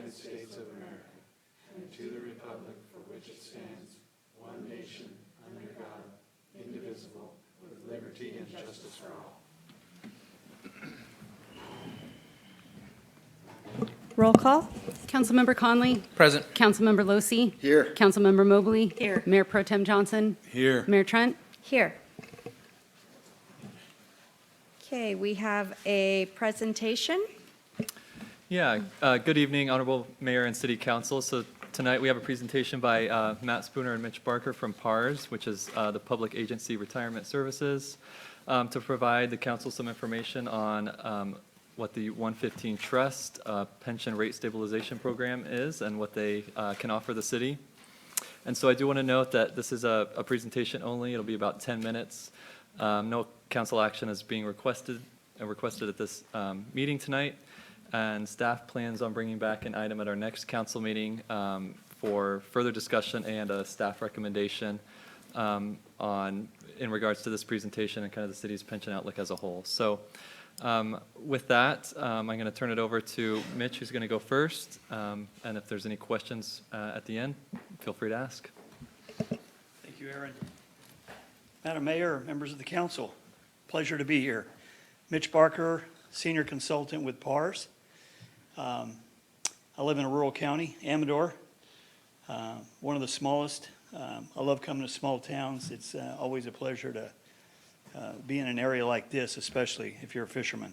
United States of America, and to the republic for which it stands, one nation, under God, indivisible, with liberty and justice for all. Roll call. Councilmember Conley. Present. Councilmember Losi. Here. Councilmember Mobley. Here. Mayor Pro Tem Johnson. Here. Mayor Trent. Here. Okay, we have a presentation. Yeah, good evening, Honorable Mayor and City Council. So tonight we have a presentation by Matt Spooner and Mitch Barker from PARS, which is the Public Agency Retirement Services, to provide the council some information on what the 115 Trust Pension Rate Stabilization Program is and what they can offer the city. And so I do want to note that this is a presentation only. It'll be about 10 minutes. No council action is being requested at this meeting tonight. And staff plans on bringing back an item at our next council meeting for further discussion and a staff recommendation in regards to this presentation and kind of the city's pension outlook as a whole. So with that, I'm going to turn it over to Mitch, who's going to go first. And if there's any questions at the end, feel free to ask. Thank you, Aaron. Madam Mayor, members of the council, pleasure to be here. Mitch Barker, Senior Consultant with PARS. I live in a rural county, Amador, one of the smallest. I love coming to small towns. It's always a pleasure to be in an area like this, especially if you're a fisherman.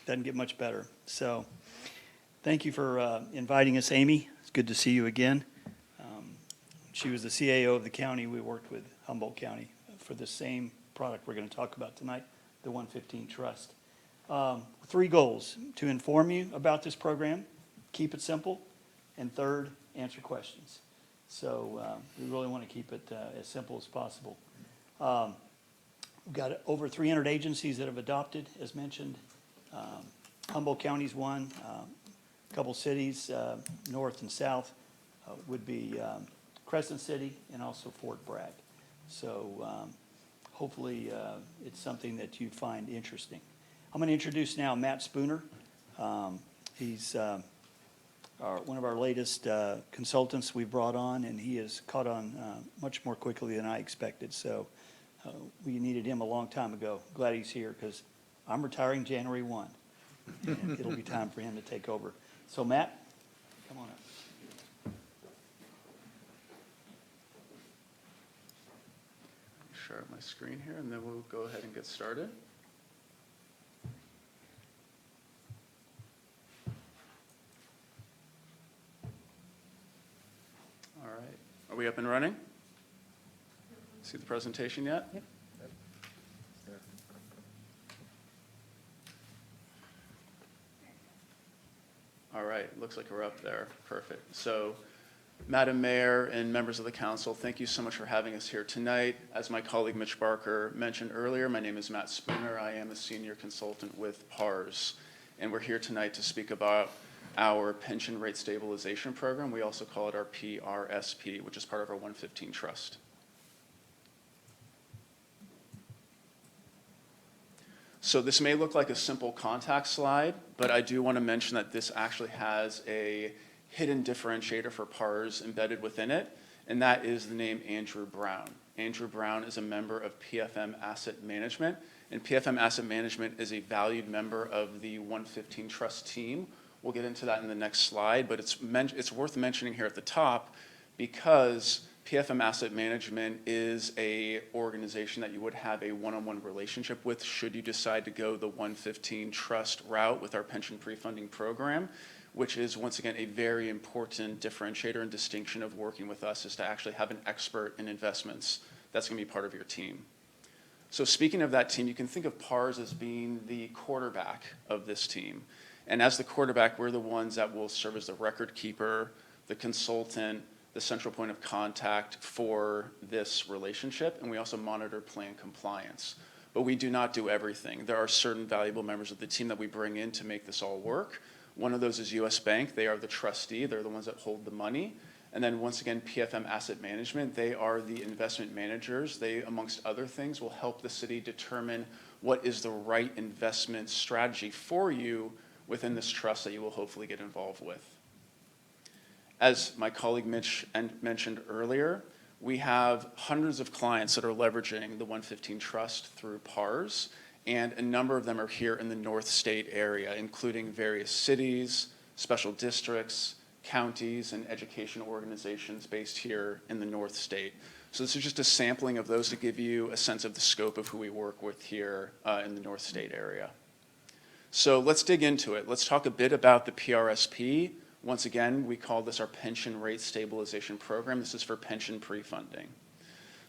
Doesn't get much better. So thank you for inviting us, Amy. It's good to see you again. She was the CAO of the county. We worked with Humboldt County for the same product we're going to talk about tonight, the 115 Trust. 3 goals: to inform you about this program, keep it simple, and third, answer questions. So we really want to keep it as simple as possible. We've got over 300 agencies that have adopted, as mentioned. Humboldt County's one. A couple cities, north and south, would be Crescent City and also Fort Bragg. So hopefully it's something that you find interesting. I'm going to introduce now Matt Spooner. He's one of our latest consultants we've brought on, and he has caught on much more quickly than I expected. So we needed him a long time ago. Glad he's here because I'm retiring January 1. And it'll be time for him to take over. So Matt, come on up. Share my screen here, and then we'll go ahead and get started. All right. Are we up and running? See the presentation yet? Yep. All right. Looks like we're up there. Perfect. So, Madam Mayor and members of the council, thank you so much for having us here tonight. As my colleague Mitch Barker mentioned earlier, my name is Matt Spooner. I am a senior consultant with PARS, and we're here tonight to speak about our pension rate stabilization program. We also call it our PRSP, which is part of our 115 Trust. So this may look like a simple contact slide, but I do want to mention that this actually has a hidden differentiator for PARS embedded within it, and that is the name Andrew Brown. Andrew Brown is a member of PFM Asset Management, and PFM Asset Management is a valued member of the 115 Trust team. We'll get into that in the next slide, but it's worth mentioning here at the top because PFM Asset Management is a organization that you would have a one-on-one relationship with should you decide to go the 115 Trust route with our pension pre-funding program, which is, once again, a very important differentiator and distinction of working with us, is to actually have an expert in investments that's going to be part of your team. So speaking of that team, you can think of PARS as being the quarterback of this team. And as the quarterback, we're the ones that will serve as the record keeper, the consultant, the central point of contact for this relationship, and we also monitor plan compliance. But we do not do everything. There are certain valuable members of the team that we bring in to make this all work. One of those is U.S. Bank. They are the trustee. They're the ones that hold the money. And then once again, PFM Asset Management, they are the investment managers. They, amongst other things, will help the city determine what is the right investment strategy for you within this trust that you will hopefully get involved with. As my colleague Mitch mentioned earlier, we have hundreds of clients that are leveraging the 115 Trust through PARS, and a number of them are here in the North State area, including various cities, special districts, counties, and education organizations based here in the North State. So this is just a sampling of those to give you a sense of the scope of who we work with here in the North State area. So let's dig into it. Let's talk a bit about the PRSP. Once again, we call this our Pension Rate Stabilization Program. This is for pension pre-funding.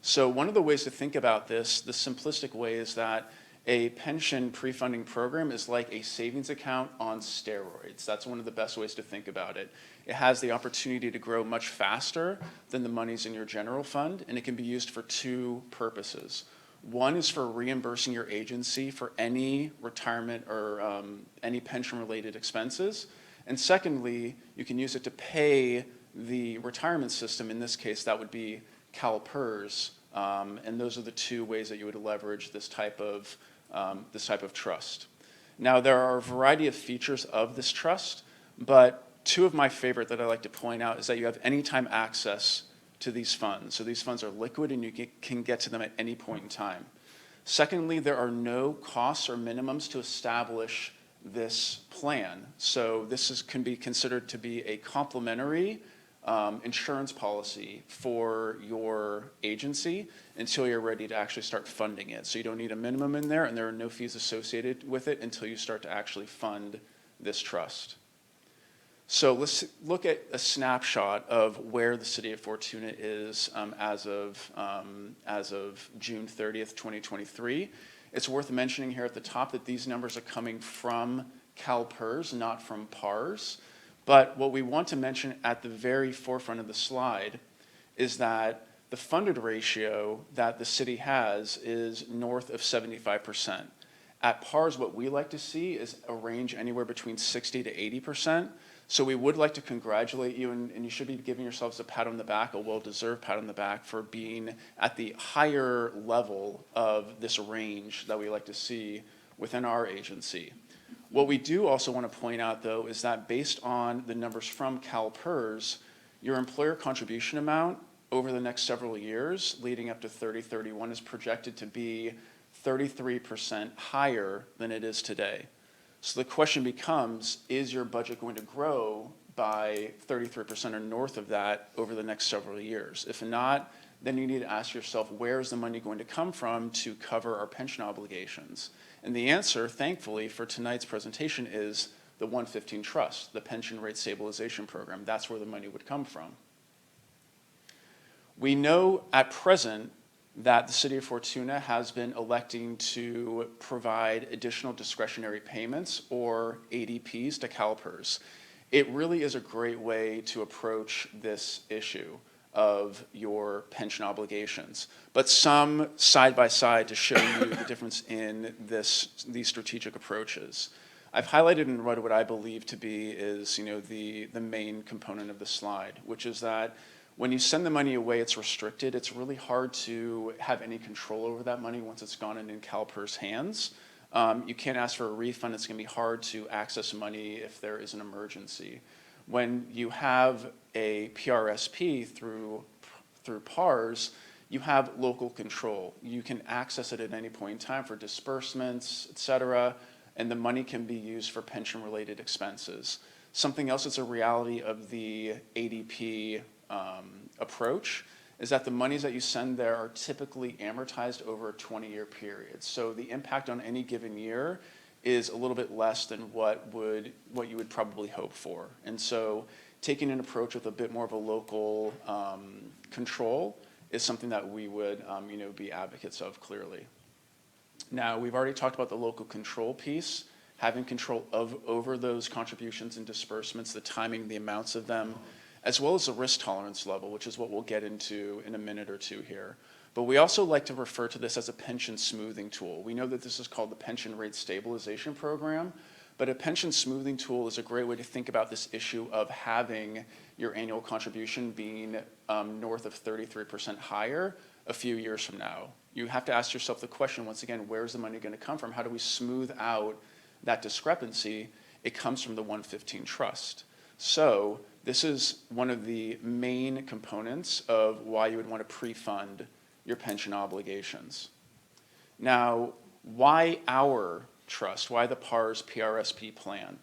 So one of the ways to think about this, the simplistic way, is that a pension pre-funding program is like a savings account on steroids. That's one of the best ways to think about it. It has the opportunity to grow much faster than the monies in your general fund, and it can be used for two purposes. One is for reimbursing your agency for any retirement or any pension-related expenses. And secondly, you can use it to pay the retirement system. In this case, that would be CalPERS. And those are the two ways that you would leverage this type of trust. Now, there are a variety of features of this trust, but two of my favorite that I like to point out is that you have anytime access to these funds. So these funds are liquid and you can get to them at any point in time. Secondly, there are no costs or minimums to establish this plan. So this can be considered to be a complementary insurance policy for your agency until you're ready to actually start funding it. So you don't need a minimum in there, and there are no fees associated with it until you start to actually fund this trust. So let's look at a snapshot of where the city of Fortuna is as of June 30th, 2023. It's worth mentioning here at the top that these numbers are coming from CalPERS, not from PARS. But what we want to mention at the very forefront of the slide is that the funded ratio that the city has is north of 75%. At PARS, what we like to see is a range anywhere between 60 to 80%. So we would like to congratulate you, and you should be giving yourselves a pat on the back, a well-deserved pat on the back, for being at the higher level of this range that we like to see within our agency. What we do also want to point out, though, is that based on the numbers from CalPERS, your employer contribution amount over the next several years, leading up to 3031, is projected to be 33% higher than it is today. So the question becomes, is your budget going to grow by 33% or north of that over the next several years? If not, then you need to ask yourself, where is the money going to come from to cover our pension obligations? And the answer, thankfully, for tonight's presentation is the 115 Trust, the Pension Rate Stabilization Program. That's where the money would come from. We know at present that the city of Fortuna has been electing to provide additional discretionary payments, or ADPs, to CalPERS. It really is a great way to approach this issue of your pension obligations, but some side by side to show you the difference in these strategic approaches. I've highlighted in red what I believe to be is the main component of the slide, which is that when you send the money away, it's restricted. It's really hard to have any control over that money once it's gone in CalPERS' hands. You can't ask for a refund. It's going to be hard to access money if there is an emergency. When you have a PRSP through PARS, you have local control. You can access it at any point in time for disbursements, et cetera, and the money can be used for pension-related expenses. Something else that's a reality of the ADP approach is that the monies that you send there are typically amortized over a 20-year period. So the impact on any given year is a little bit less than what you would probably hope for. And so taking an approach with a bit more of a local control is something that we would be advocates of, clearly. Now, we've already talked about the local control piece, having control over those contributions and disbursements, the timing, the amounts of them, as well as the risk tolerance level, which is what we'll get into in a minute or two here. But we also like to refer to this as a pension smoothing tool. We know that this is called the Pension Rate Stabilization Program, but a pension smoothing tool is a great way to think about this issue of having your annual contribution being north of 33% higher a few years from now. You have to ask yourself the question, once again, where's the money going to come from? How do we smooth out that discrepancy? it comes from the 115 trust. So this is one of the main components of why you would want to pre-fund your pension obligations. Now, why our trust? Why the PARS PRSP plan?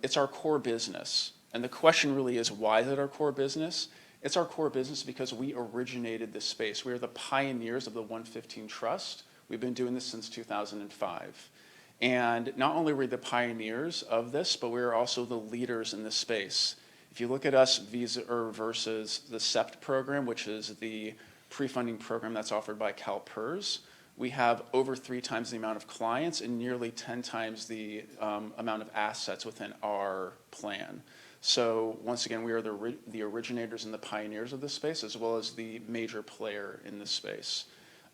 It's our core business. And the question really is, why is it our core business? It's our core business because we originated this space. We are the pioneers of the 115 Trust. We've been doing this since 2005. And not only were we the pioneers of this, but we are also the leaders in this space. If you look at us versus the SEPT program, which is the pre-funding program that's offered by CalPERS, we have over 3 times the amount of clients and nearly 10 times the amount of assets within our plan. So once again, we are the originators and the pioneers of this space, as well as the major player in this space.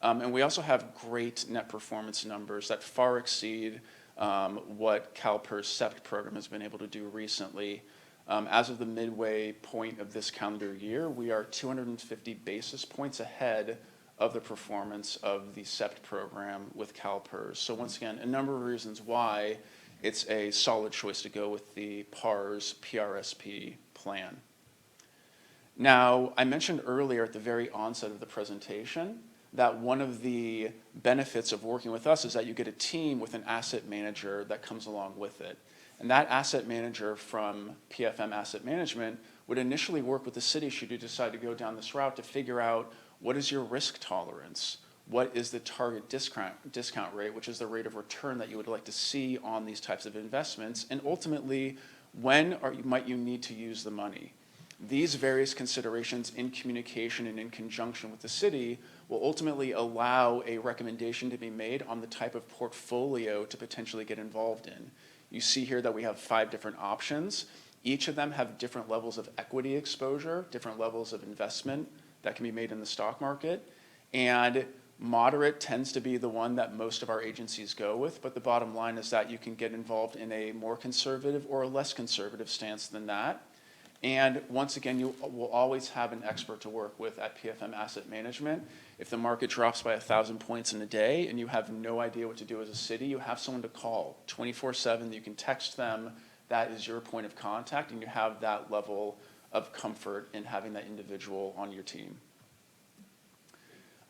And we also have great net performance numbers that far exceed what CalPERS SEPT program has been able to do recently. As of the midway point of this calendar year, we are 250 basis points ahead of the performance of the SEPT program with CalPERS. So once again, a number of reasons why it's a solid choice to go with the PARS PRSP plan. Now, I mentioned earlier at the very onset of the presentation that one of the benefits of working with us is that you get a team with an asset manager that comes along with it. And that asset manager from PFM Asset Management would initially work with the city should you decide to go down this route to figure out what is your risk tolerance, what is the target discount rate, which is the rate of return that you would like to see on these types of investments, and ultimately, when might you need to use the money. These various considerations in communication and in conjunction with the city will ultimately allow a recommendation to be made on the type of portfolio to potentially get involved in. You see here that we have 5 different options. Each of them have different levels of equity exposure, different levels of investment that can be made in the stock market, and moderate tends to be the one that most of our agencies go with, but the bottom line is that you can get involved in a more conservative or a less conservative stance than that. And once again, you will always have an expert to work with at PFM Asset Management. If the market drops by 1,000 points in a day and you have no idea what to do as a city, you have someone to call 24/7. You can text them. That is your point of contact, and you have that level of comfort in having that individual on your team.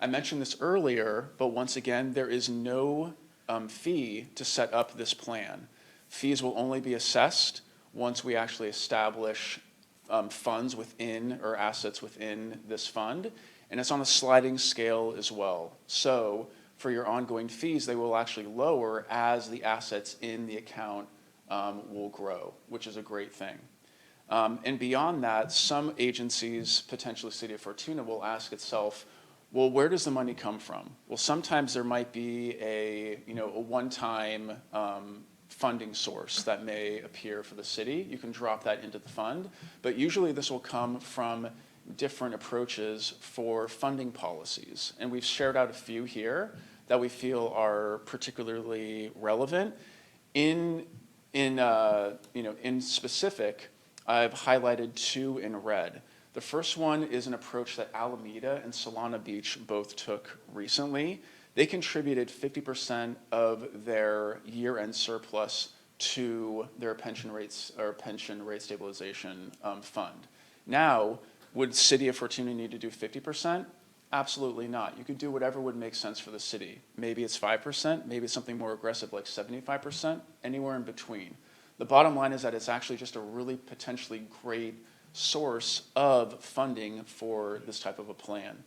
I mentioned this earlier, but once again, there is no fee to set up this plan. Fees will only be assessed once we actually establish funds within or assets within this fund, and it's on a sliding scale as well. So for your ongoing fees, they will actually lower as the assets in the account will grow, which is a great thing. And beyond that, some agencies, potentially City of Fortuna, will ask itself, well, where does the money come from? Well, sometimes there might be a one-time funding source that may appear for the city. You can drop that into the fund, but usually this will come from different approaches for funding policies. And we've shared out a few here that we feel are particularly relevant. In specific, I've highlighted 2 in red. The first one is an approach that Alameda and Solana Beach both took recently. They contributed 50% of their year-end surplus to their pension rates or pension rate stabilization fund. Now, would City of Fortuna need to do 50%? Absolutely not. You could do whatever would make sense for the city. Maybe it's 5%, maybe it's something more aggressive like 75%, anywhere in between. The bottom line is that it's actually just a really potentially great source of funding for this type of a plan.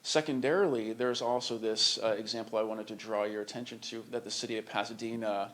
Secondarily, there's also this example I wanted to draw your attention to that the city of Pasadena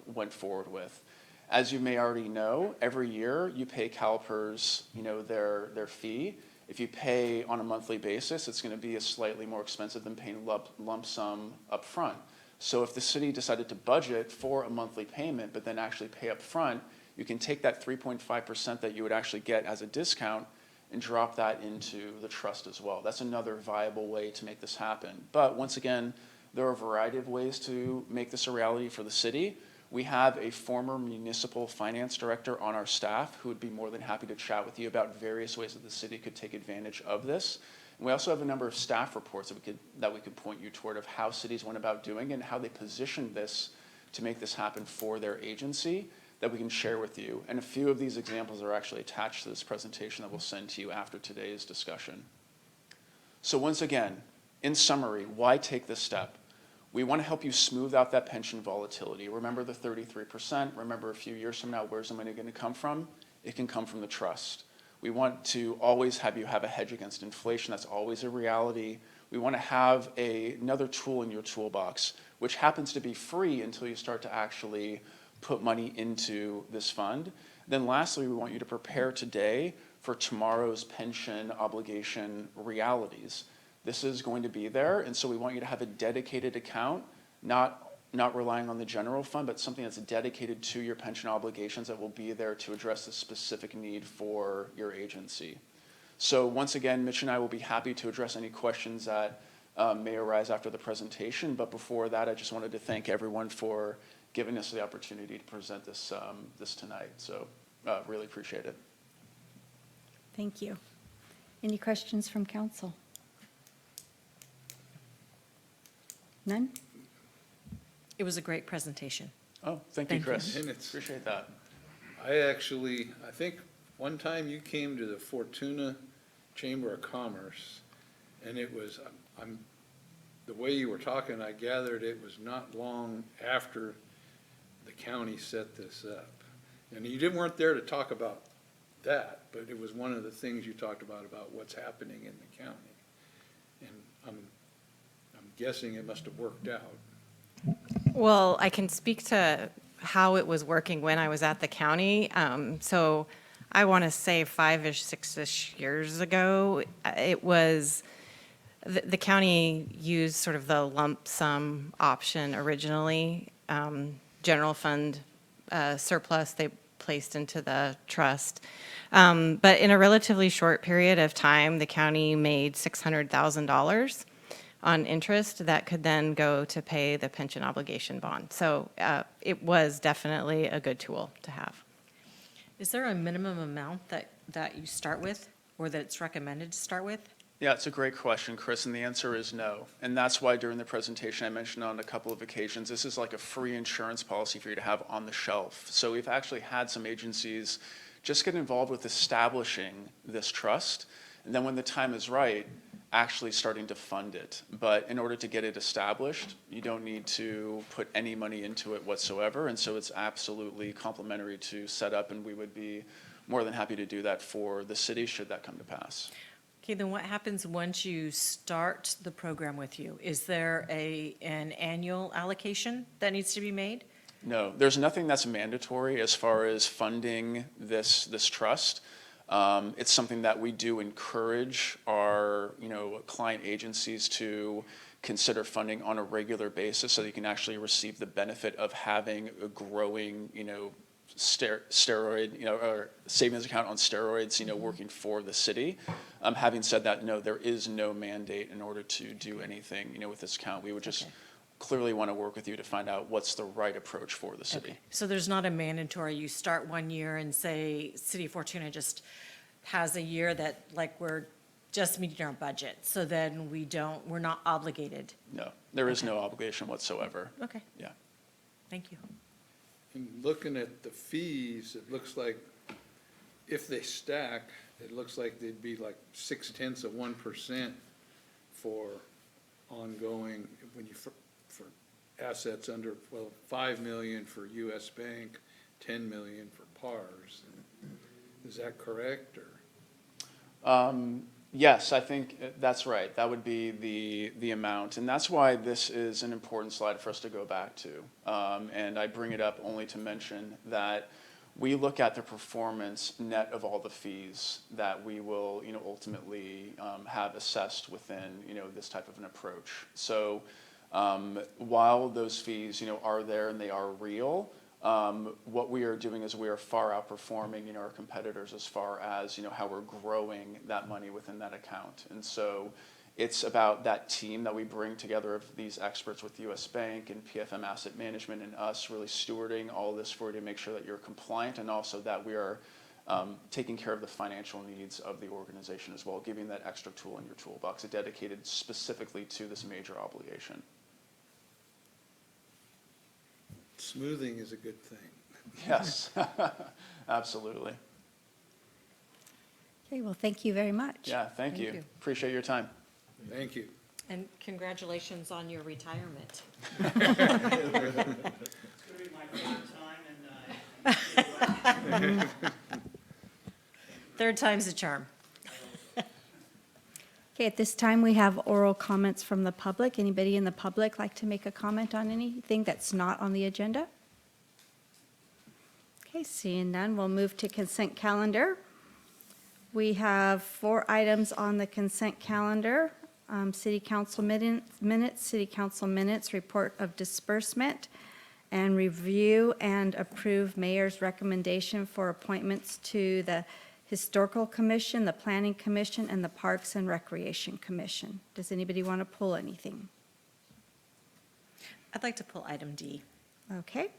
went forward with. As you may already know, every year you pay CalPERS, their fee. If you pay on a monthly basis, it's going to be slightly more expensive than paying lump sum up front. So if the city decided to budget for a monthly payment but then actually pay up front, you can take that 3.5% that you would actually get as a discount and drop that into the trust as well. That's another viable way to make this happen. But once again, there are a variety of ways to make this a reality for the city. We have a former municipal finance director on our staff who would be more than happy to chat with you about various ways that the city could take advantage of this. And we also have a number of staff reports that we could point you toward of how cities went about doing it and how they positioned this to make this happen for their agency that we can share with you. And a few of these examples are actually attached to this presentation that we'll send to you after today's discussion. So once again, in summary, why take this step? We want to help you smooth out that pension volatility. Remember the 33%. Remember a few years from now, where's the money going to come from? It can come from the trust. We want to always have you have a hedge against inflation. That's always a reality. We want to have another tool in your toolbox, which happens to be free until you start to actually put money into this fund. Then lastly, we want you to prepare today for tomorrow's pension obligation realities. This is going to be there, and so we want you to have a dedicated account, not relying on the general fund, but something that's dedicated to your pension obligations that will be there to address the specific need for your agency. So once again, Mitch and I will be happy to address any questions that may arise after the presentation, but before that, I just wanted to thank everyone for giving us the opportunity to present this, this tonight. So really appreciate it. Thank you. Any questions from council? None? It was a great presentation. Oh, thank you, Thank you. Chris. And it's- Appreciate that. I think one time you came to the Fortuna Chamber of Commerce, and it was, the way you were talking, I gathered it was not long after the county set this up. And you weren't there to talk about that, but it was one of the things you talked about what's happening in the county. And I'm guessing it must have worked out. Well, I can speak to how it was working when I was at the county. So I want to say 5-ish, 6-ish years ago, it was, the county used sort of the lump sum option originally. General fund surplus they placed into the trust. But in a relatively short period of time, the county made $600,000 on interest that could then go to pay the pension obligation bond. So it was definitely a good tool to have. Is there a minimum amount that you start with, or that it's recommended to start with? Yeah, it's a great question, Chris, and the answer is no. And that's why during the presentation I mentioned on a couple of occasions, this is like a free insurance policy for you to have on the shelf. So we've actually had some agencies just get involved with establishing this trust, and then when the time is right, actually starting to fund it. But in order to get it established, you don't need to put any money into it whatsoever, and so it's absolutely complimentary to set up, and we would be more than happy to do that for the city should that come to pass. Okay, then what happens once you start the program with you? Is there an annual allocation that needs to be made? No, there's nothing that's mandatory as far as funding this trust. It's something that we do encourage our client agencies to consider funding on a regular basis so that you can actually receive the benefit of having a growing steroid or savings account on steroids working for the city. Having said that, no, there is no mandate in order to do anything with this account. We would just clearly want to work with you to find out what's the right approach for the city. Okay. So there's not a mandatory, you start one year and say, City of Fortuna just has a year that like we're just meeting our budget, so then we're not obligated. No, there is no obligation whatsoever. Okay, Yeah. thank you. And looking at the fees, it looks like if they stack, it looks like they'd be like 0.6% for ongoing, when you, for assets under, 5 million for US Bank, 10 million for PARS. Is that correct, or? Yes, I think that's right. That would be the amount. And that's why this is an important slide for us to go back to. And I bring it up only to mention that we look at the performance net of all the fees that we will ultimately have assessed within this type of an approach. So while those fees are there and they are real, what we are doing is we are far outperforming our competitors as far as how we're growing that money within that account. And so it's about that team that we bring together of these experts with US Bank and PFM Asset Management and us really stewarding all this for you to make sure that you're compliant, and also that we are taking care of the financial needs of the organization as well, giving that extra tool in your toolbox, dedicated specifically to this major obligation. smoothing is a good thing. Yes, absolutely. Okay, well, thank you very much. Yeah, thank you. you. Appreciate your time. Thank you. And congratulations on your retirement. Third time's a charm. Okay, at this time, we have oral comments from the public. Anybody in the public like to make a comment on anything that's not on the agenda? Okay, seeing none, we'll move to consent calendar. We have 4 items on the consent calendar. City council minutes, report of disbursement, and review and approve mayor's recommendation for appointments to the Historical Commission, the Planning Commission, and the Parks and Recreation Commission. Does anybody want to pull anything? I'd like to pull item D. Okay,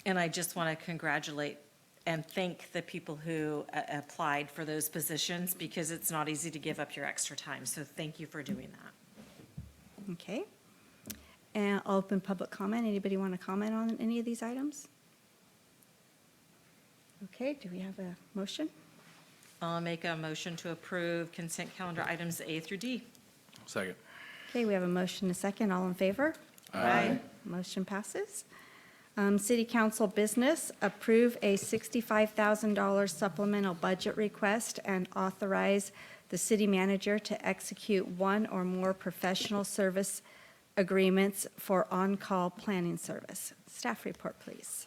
And I just want to congratulate and thank the people who applied for those positions, because it's not easy to give up your extra time. So thank you for doing that. okay. And I'll open public comment. Anybody want to comment on any of these items? Okay, do we have a motion? I'll make a motion to approve consent calendar items A through D. Second. Okay, we have a motion, a second. All in favor? Aye. Motion passes. City council business, approve a $65,000 supplemental budget request and authorize the city manager to execute 1 or more professional service agreements for on-call planning service. Staff report, please.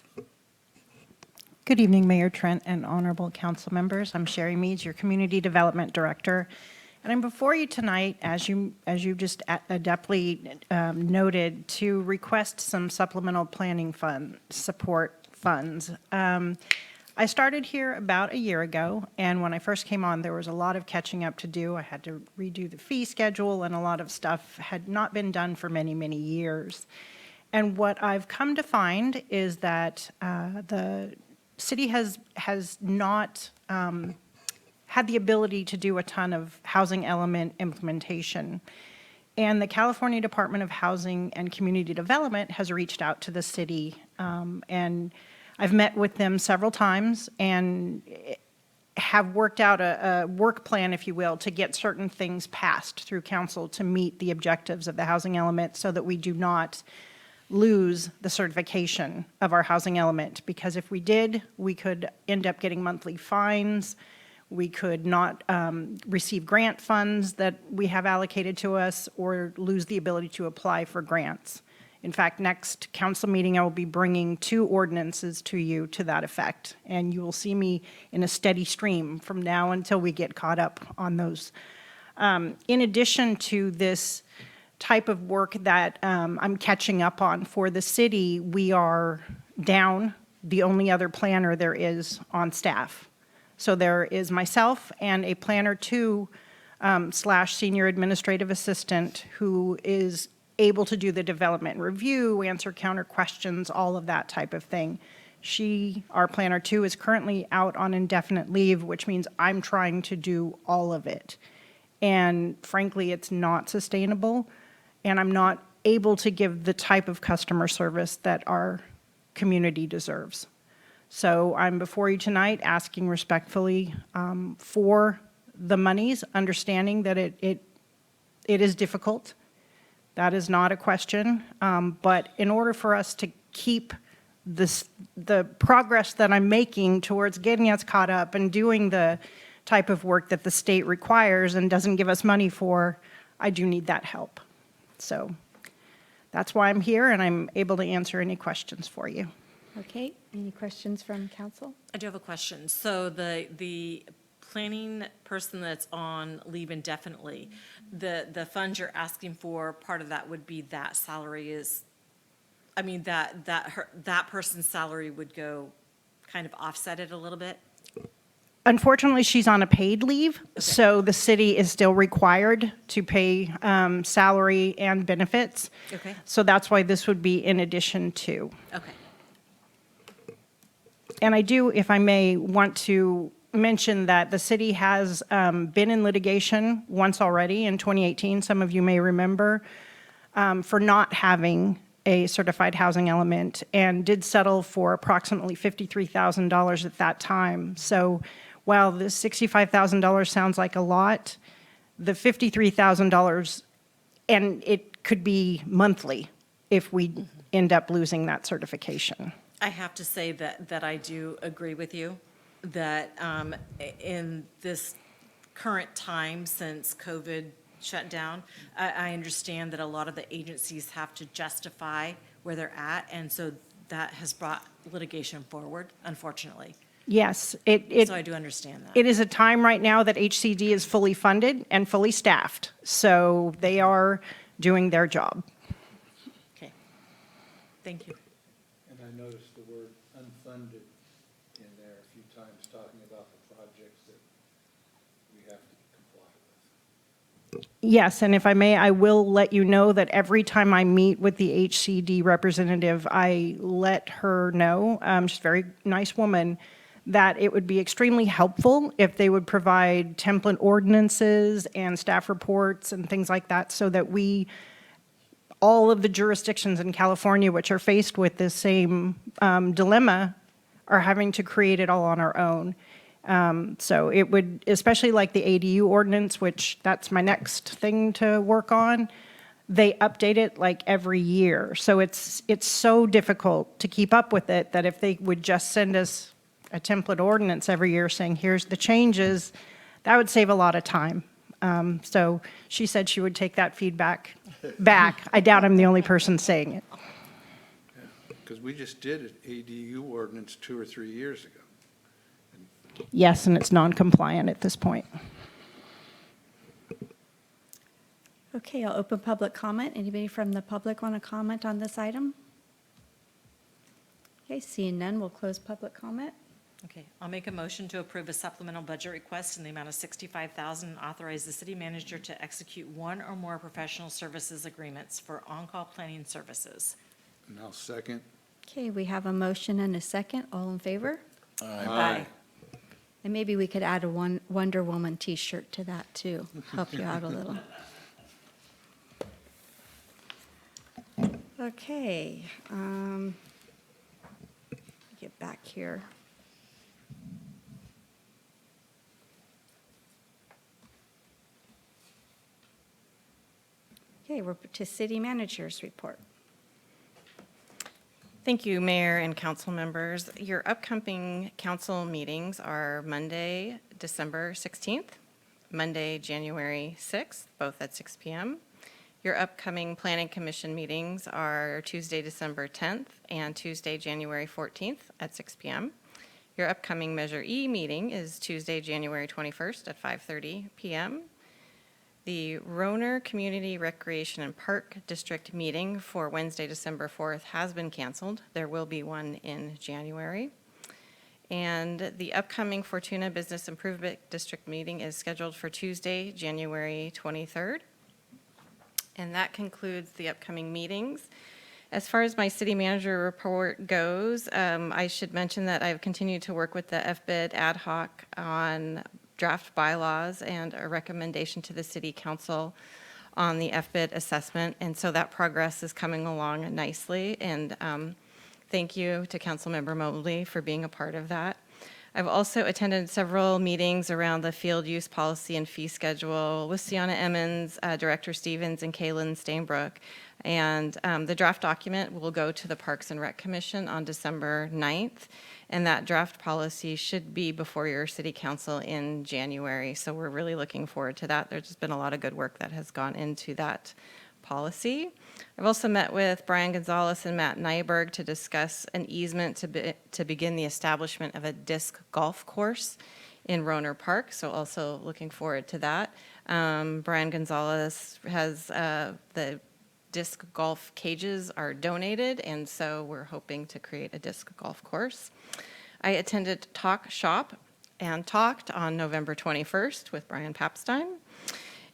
Good evening, Mayor Trent and honorable council members. I'm Sherry Meads, your Community Development Director. And I'm before you tonight, as you just adeptly noted, to request some supplemental planning support funds. I started here about a year ago, and when I first came on, there was a lot of catching up to do. I had to redo the fee schedule, and a lot of stuff had not been done for many, many years. And what I've come to find is that the city has not had the ability to do a ton of housing element implementation. And the California Department of Housing and Community Development has reached out to the city, and I've met with them several times and have worked out a work plan, if you will, to get certain things passed through council to meet the objectives of the housing element so that we do not lose the certification of our housing element. Because if we did, we could end up getting monthly fines. We could not receive grant funds that we have allocated to us, or lose the ability to apply for grants. In fact, next council meeting, I will be bringing 2 ordinances to you to that effect, and you will see me in a steady stream from now until we get caught up on those. In addition to this type of work that I'm catching up on for the city, we are down the only other planner there is on staff. So there is myself and a planner 2 / senior administrative assistant who is able to do the development review, answer counter questions, all of that type of thing. Our planner 2, is currently out on indefinite leave, which means I'm trying to do all of it. And frankly, it's not sustainable, and I'm not able to give the type of customer service that our community deserves. So I'm before you tonight asking respectfully for the monies, understanding that it is difficult. That is not a question. But in order for us to keep the progress that I'm making towards getting us caught up and doing the type of work that the state requires and doesn't give us money for, I do need that help. So that's why I'm here, and I'm able to answer any questions for you. Okay, any questions from council? I do have a question. So the planning person that's on leave indefinitely, the funds you're asking for, part of that would be that salary is, I mean, that person's salary would go kind of offset it a little bit? Unfortunately, she's on a paid leave, so the city is still required to pay salary and benefits. Okay. So that's why this would be in addition to. Okay. And I do, if I may, want to mention that the city has been in litigation once already in 2018, some of you may remember, for not having a certified housing element and did settle for approximately $53,000 at that time. So while the $65,000 sounds like a lot, the $53,000, and it could be monthly if we end up losing that certification. I have to say that I do agree with you, that in this current time since COVID shut down, I understand that a lot of the agencies have to justify where they're at, and so that has brought litigation forward, unfortunately. Yes, So I do understand that. it is a time right now that HCD is fully funded and fully staffed, so they are doing their job. Okay. Thank you. And I noticed the word unfunded in there a few times, talking about the projects that we have to comply with. Yes, and if I may, I will let you know that every time I meet with the HCD representative, I let her know, she's a very nice woman, that it would be extremely helpful if they would provide template ordinances and staff reports and things like that, so that all of the jurisdictions in California which are faced with this same dilemma are having to create it all on our own. So it would, especially like the ADU ordinance, which that's my next thing to work on, they update it like every year. So it's so difficult to keep up with it that if they would just send us a template ordinance every year saying, here's the changes, that would save a lot of time. So she said she would take that feedback back. I doubt I'm the only person saying it. Because we just did an ADU ordinance 2 or 3 years ago. Yes, and it's non-compliant at this point. Okay, I'll open public comment. Anybody from the public want to comment on this item? Okay, seeing none, we'll close public comment. Okay, I'll make a motion to approve a supplemental budget request in the amount of $65,000 and authorize the city manager to execute one or more professional services agreements for on-call planning services. And I'll second. Okay, we have a motion and a second. All in favor? Aye. And maybe we could add a Wonder Woman t-shirt to that too, help you out a little. Okay, get back here. Okay, we're to city manager's report. Thank you, Mayor and council members. Your upcoming council meetings are Monday, December 16th, Monday, January 6th, both at 6 p.m. Your upcoming planning commission meetings are Tuesday, December 10th, and Tuesday, January 14th at 6 p.m. Your upcoming Measure E meeting is Tuesday, January 21st at 5:30 p.m. The Roner Community Recreation and Park District meeting for Wednesday, December 4th has been canceled. There will be one in January. And the upcoming Fortuna Business Improvement District meeting is scheduled for Tuesday, January 23rd. And that concludes the upcoming meetings. As far as my city manager report goes, I should mention that I've continued to work with the FBID ad hoc on draft bylaws and a recommendation to the city council on the FBID assessment. And so that progress is coming along nicely. And thank you to Councilmember Mobley for being a part of that. I've also attended several meetings around the field use policy and fee schedule with Sienna Emmons, Director Stevens, and Kaylin Stainbrook. And the draft document will go to the Parks and Rec Commission on December 9th. And that draft policy should be before your city council in January. So we're really looking forward to that. There's just been a lot of good work that has gone into that policy. I've also met with Brian Gonzalez and Matt Nyberg to discuss an easement to begin the establishment of a disc golf course in Roner Park. So also looking forward to that. Brian Gonzalez has the disc golf cages are donated, and so we're hoping to create a disc golf course. I attended Talk Shop and Talked on November 21st with Brian Papstein.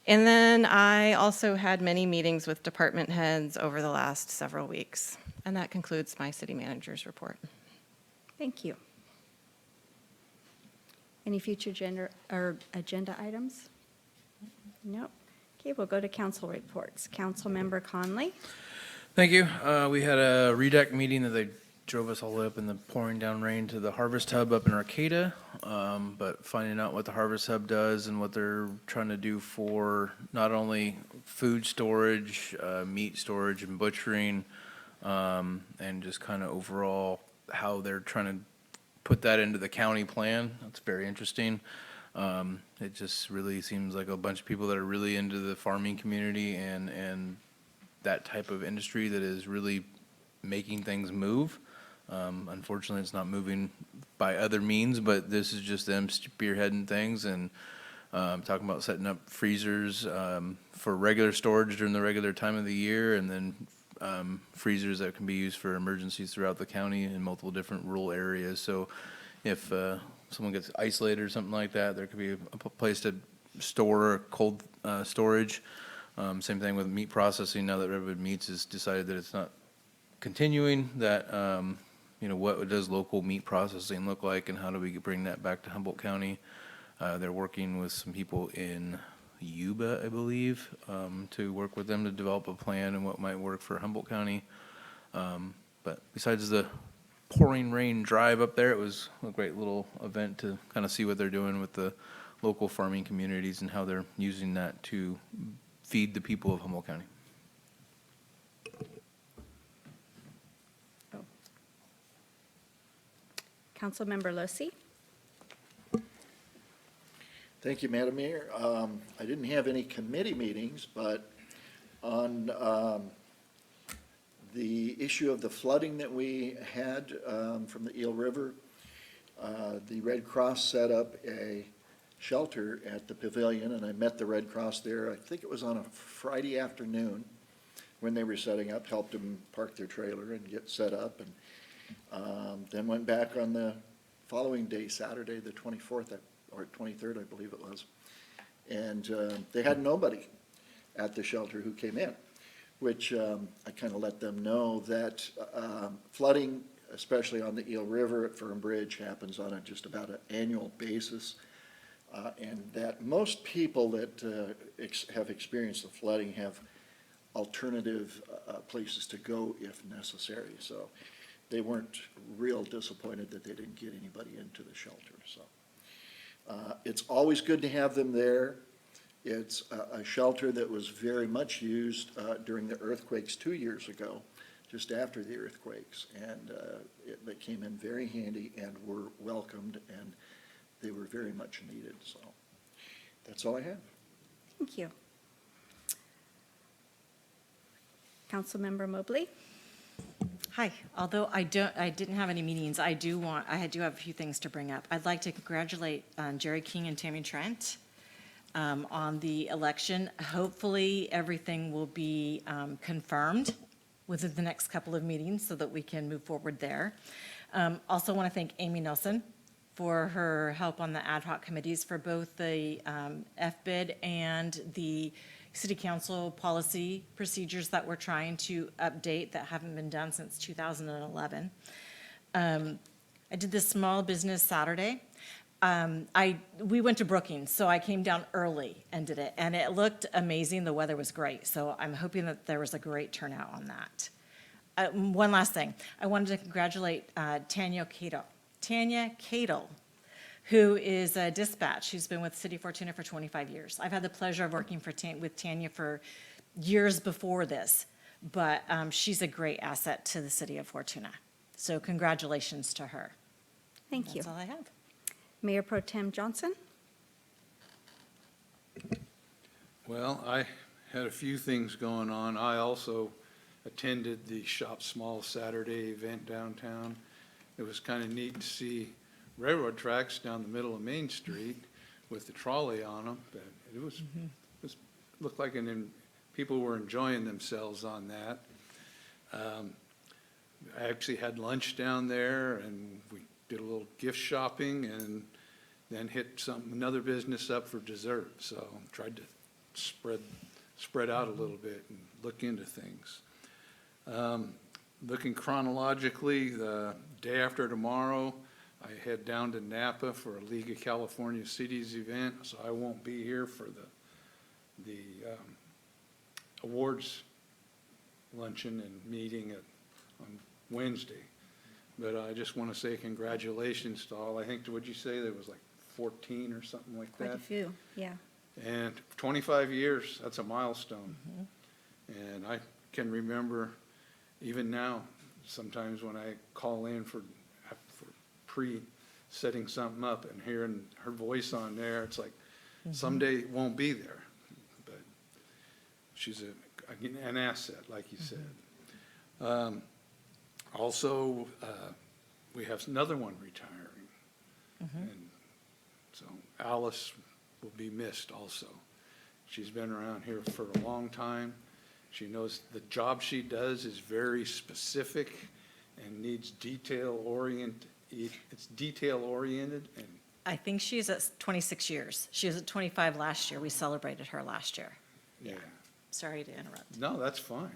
And then I also had many meetings with department heads over the last several weeks. And that concludes my city manager's report. Thank you. Any future agenda items? No. Okay, we'll go to council reports. Councilmember Conley. Thank you. We had a REDAC meeting that they drove us all the way up in the pouring down rain to the Harvest Hub up in Arcata. But finding out what the Harvest Hub does and what they're trying to do for not only food storage, meat storage and butchering, and just kind of overall how they're trying to put that into the county plan. That's very interesting. It just really seems like a bunch of people that are really into the farming community and that type of industry that is really making things move. Unfortunately, it's not moving by other means, but this is just them spearheading things and talking about setting up freezers for regular storage during the regular time of the year, and then freezers that can be used for emergencies throughout the county in multiple different rural areas. So if someone gets isolated or something like that, there could be a place to store cold storage. Same thing with meat processing. Now that Redwood Meats has decided that it's not continuing, that what does local meat processing look like, and how do we bring that back to Humboldt County? They're working with some people in Yuba, I believe, to work with them to develop a plan and what might work for Humboldt County. But besides the pouring rain drive up there, it was a great little event to kind of see what they're doing with the local farming communities and how they're using that to feed the people of Humboldt County. Councilmember Losi. Thank you, Madam Mayor. I didn't have any committee meetings, but on the issue of the flooding that we had from the Eel River, the Red Cross set up a shelter at the pavilion, and I met the Red Cross there. I think it was on a Friday afternoon when they were setting up, helped them park their trailer and get set up, and then went back on the following day, Saturday, the 24th or 23rd, I believe it was. And they had nobody at the shelter who came in, which I kind of let them know that flooding, especially on the Eel River at Fern Bridge, happens on just about an annual basis. And that most people that have experienced the flooding have alternative places to go if necessary. So they weren't real disappointed that they didn't get anybody into the shelter. So it's always good to have them there. It's a shelter that was very much used during the earthquakes 2 years ago, just after the earthquakes. And they came in very handy and were welcomed, and they were very much needed. So that's all I have. Thank you. Councilmember Mobley. Hi. Although I didn't have any meetings, I do have a few things to bring up. I'd like to congratulate Jerry King and Tammy Trent on the election. Hopefully, everything will be confirmed within the next couple of meetings so that we can move forward there. Also want to thank Amy Nelson for her help on the ad hoc committees for both the FBID and the city council policy procedures that we're trying to update that haven't been done since 2011. I did this small business Saturday. We went to Brookings, so I came down early and did it, and it looked amazing. The weather was great, so I'm hoping that there was a great turnout on that. One last thing. I wanted to congratulate Tanya Cadle, who is a dispatch, who's been with City of Fortuna for 25 years. I've had the pleasure of working with Tanya for years before this, but she's a great asset to the City of Fortuna. So congratulations to her. Thank you. That's all I have. Mayor Pro Tem Johnson. Well, I had a few things going on. I also attended the Shop Small Saturday event downtown. It was kind of neat to see railroad tracks down the middle of Main Street with the trolley on them. But it was looked like people were enjoying themselves on that. I actually had lunch down there, and we did a little gift shopping, and then hit another business up for dessert. So tried to spread out a little bit and look into things. Looking chronologically, the day after tomorrow, I head down to Napa for a League of California Cities event, so I won't be here for the awards luncheon and meeting on Wednesday. But I just want to say congratulations to all. I think, what'd you say, there was like 14 or something like that? Quite a few, yeah. And 25 years, that's a milestone. And I can remember, even now, sometimes when I call in for pre-setting something up and hearing her voice on there, it's like, someday it won't be there. But she's an asset, like you said. Also, we have another one retiring. And so Alice will be missed also. She's been around here for a long time. She knows the job she does is very specific and needs it's detail-oriented, and I think she's at 26 years. She was at 25 last year. We celebrated her last year. yeah. Sorry to interrupt. No, that's fine.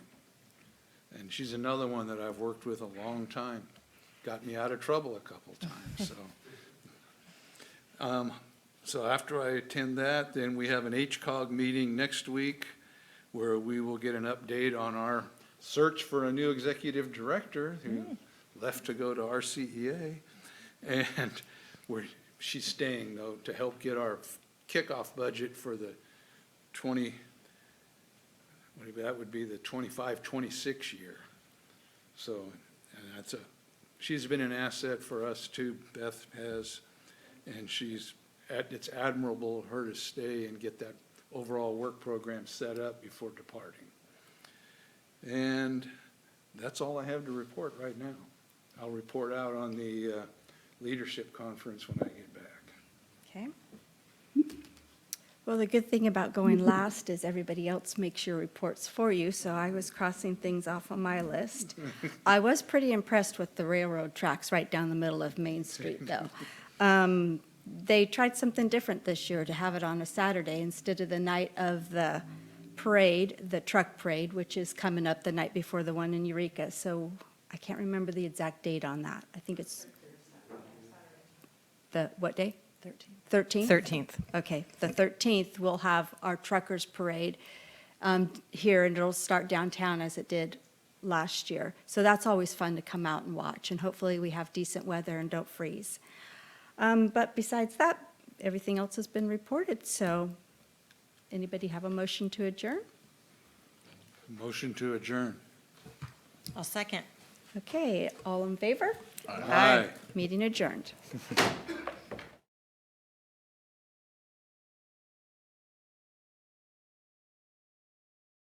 And she's another one that I've worked with a long time. Got me out of trouble a couple times, so. So after I attend that, then we have an HCOG meeting next week where we will get an update on our search for a new executive director who left to go to RCEA. And she's staying, though, to help get our kickoff budget for the that would be the 25-26 year. So, and she's been an asset for us too, Beth has, and it's admirable of her to stay and get that overall work program set up before departing. And that's all I have to report right now. I'll report out on the leadership conference when I get back. Okay. Well, the good thing about going last is everybody else makes your reports for you, so I was crossing things off on my list. I was pretty impressed with the railroad tracks right down the middle of Main Street, though. They tried something different this year to have it on a Saturday instead of the night of the parade, the truck parade, which is coming up the night before the one in Eureka. So I can't remember the exact date on that. I think it's the, what day? 13th? 13th. Okay, the 13th, we'll have our truckers parade here, and it'll start downtown as it did last year. So that's always fun to come out and watch, and hopefully we have decent weather and don't freeze. But besides that, everything else has been reported, so anybody have a motion to adjourn? Motion to adjourn. I'll second. Okay, all in favor? Aye. Meeting adjourned.